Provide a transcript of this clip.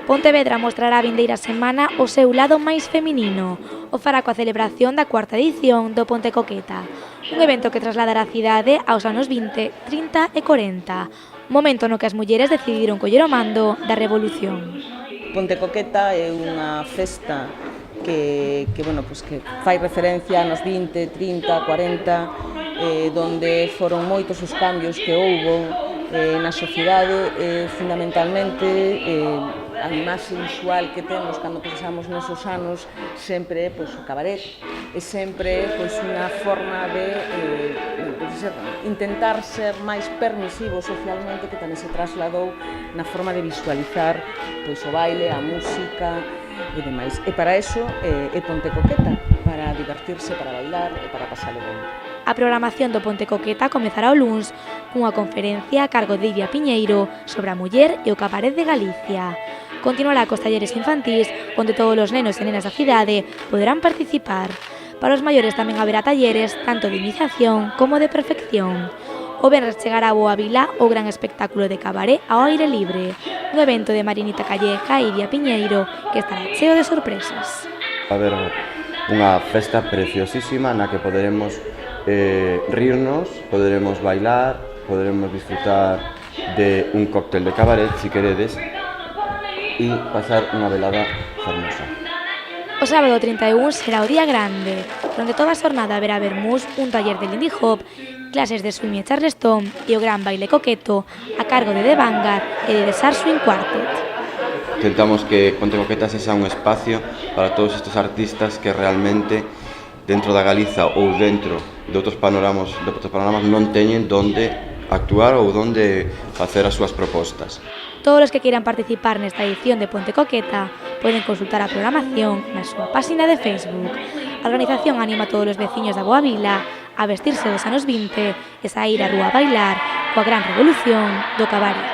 Pontevedra mostrará a vindeira semana o seu lado máis feminino. O fará coa celebración da cuarta edición do Ponte Coqueta, un evento que trasladará a cidade aos anos 20, 30 e 40, momento no que as mulleres decidiron coller o mando da revolución. Ponte Coqueta é unha festa que fai referencia anos 20, 30, 40, donde foron moitos os cambios que houbo na sociedade, fundamentalmente a imaxe visual que temos cando pensamos nesos anos sempre é o cabaret, e sempre unha forma de intentar ser máis permisivo socialmente, que tamén se trasladou na forma de visualizar o baile, a música e demais. E para eso é Ponte Coqueta, para divertirse, para bailar e para pasalo ben. A programación do Ponte Coqueta comezará o luns cunha conferencia a cargo de Iria Piñeiro sobre a muller e o cabaret de Galicia. Continuará cos talleres infantís, onde todos os nenos e nenas da cidade poderán participar. Para os maiores tamén haberá talleres tanto de iniciación como de perfección. O venres chegará a Boa Vila o gran espectáculo de cabaret ao aire libre, un evento de Marinita Calleja e Iria Piñeiro que estará cheo de sorpresas. Va a haber unha festa preciosísima na que poderemos rirnos, poderemos bailar, poderemos disfrutar de un cóctel de cabaret, si queredes, e pasar unha velada fermosa. O sábado 31 será o día grande, onde toda a xornada haberá vermús, un taller de Lindy Hop, clases de swing e charleston e o gran baile coqueto a cargo de The Vanguard e de The Sar Swing Quartet. Intentamos que Ponte Coqueta sexa un espacio para todos estes artistas que realmente dentro da Galiza ou dentro de outros panoramas non teñen onde actuar ou onde facer as súas propostas. Todos os que queiran participar nesta edición de Ponte Coqueta poden consultar a programación na súa páxina de Facebook. A organización anima a todos os veciños da Boa Vila a vestirse dos anos 20 e saír á rúa a bailar coa gran revolución do cabaret.